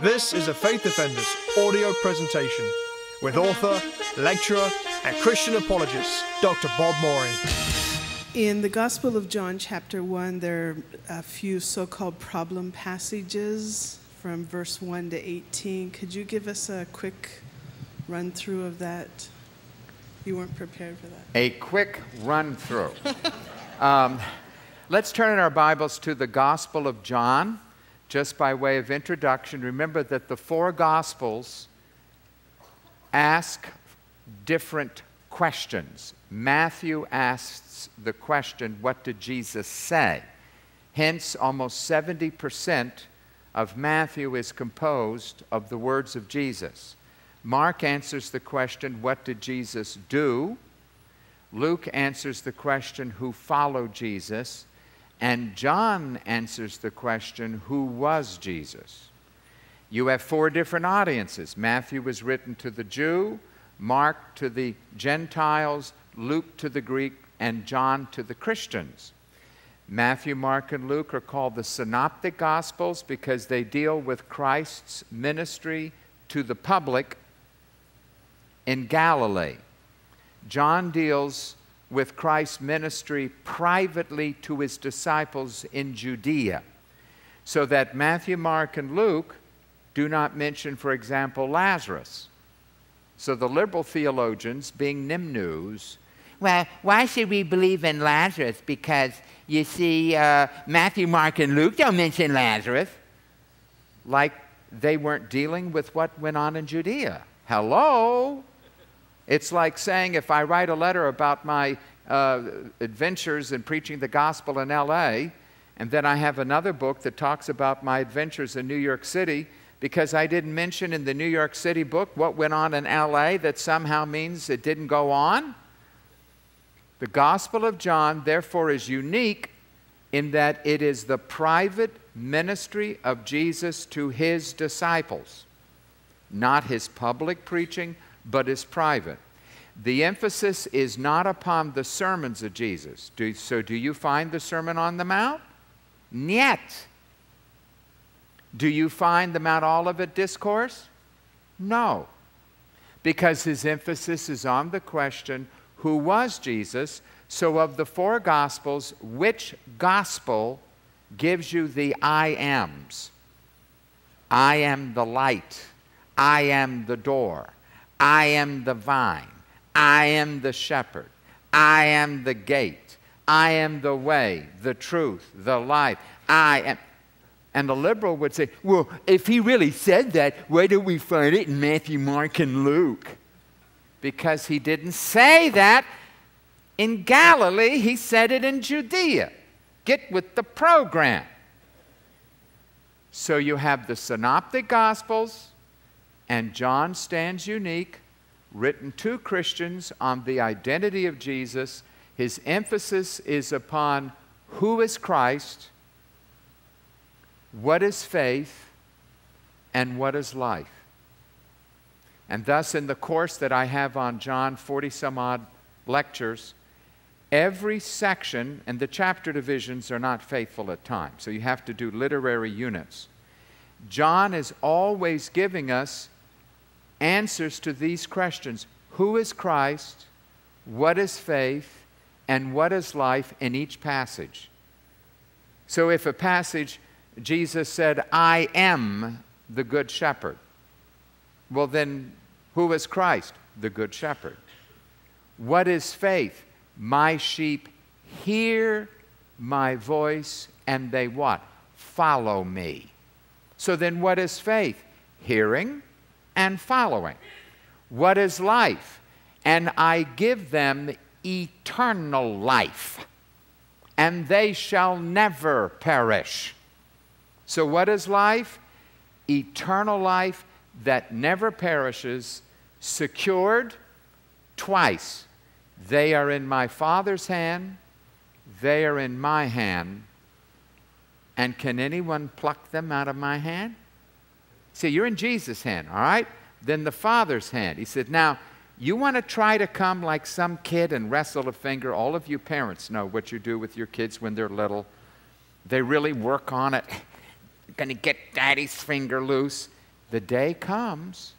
This is a Faith Defenders audio presentation with author, lecturer, and Christian apologist, Dr. Bob Morey. In the Gospel of John, chapter 1, there are a few so-called problem passages from verse 1 to 18. Could you give us a quick run-through of that? You weren't prepared for that. A quick run-through. Let's turn in our Bibles to the Gospel of John. Just by way of introduction, remember that the four Gospels ask different questions. Matthew asks the question, what did Jesus say? Hence, almost 70% of Matthew is composed of the words of Jesus. Mark answers the question, what did Jesus do? Luke answers the question, who followed Jesus? And John answers the question, who was Jesus? You have four different audiences. Matthew was written to the Jew, Mark to the Gentiles, Luke to the Greek, and John to the Christians. Matthew, Mark, and Luke are called the Synoptic Gospels because they deal with Christ's ministry to the public in Galilee. John deals with Christ's ministry privately to his disciples in Judea. So that Matthew, Mark, and Luke do not mention, for example, Lazarus. So the liberal theologians, being Nimnus, well, why should we believe in Lazarus? Because, you see, Matthew, Mark, and Luke don't mention Lazarus. Like they weren't dealing with what went on in Judea. Hello? It's like saying if I write a letter about my adventures in preaching the gospel in L.A., and then I have another book that talks about my adventures in New York City, because I didn't mention in the New York City book what went on in L.A., that somehow means it didn't go on? The Gospel of John, therefore, is unique in that it is the private ministry of Jesus to his disciples, not his public preaching, but his private. The emphasis is not upon the sermons of Jesus. So do you find the Sermon on the Mount? Niet. Do you find the Mount Olivet Discourse? No. Because his emphasis is on the question, who was Jesus? So of the four Gospels, which Gospel gives you the I ams? I am the light. I am the door. I am the vine. I am the shepherd. I am the gate. I am the way, the truth, the life. I am. And the liberal would say, well, if he really said that, why don't we find it in Matthew, Mark, and Luke? Because he didn't say that in Galilee. He said it in Judea. Get with the program. So you have the Synoptic Gospels, and John stands unique, written to Christians on the identity of Jesus. His emphasis is upon who is Christ, what is faith, and what is life. And thus, in the course that I have on John, 40-some-odd lectures, every section, and the chapter divisions are not faithful at times, so you have to do literary units. John is always giving us answers to these questions. Who is Christ? What is faith? And what is life in each passage? So if a passage, Jesus said, I am the good shepherd. Well then, who is Christ? The good shepherd. What is faith? My sheep hear my voice and they what? Follow me. So then what is faith? Hearing and following. What is life? And I give them eternal life, and they shall never perish. So what is life? Eternal life that never perishes, secured twice. They are in my Father's hand, they are in my hand, and can anyone pluck them out of my hand? See, you're in Jesus' hand, all right? Then the Father's hand. He said, now, you want to try to come like some kid and wrestle a finger? All of you parents know what you do with your kids when they're little. They really work on it. Going to get daddy's finger loose. the day comes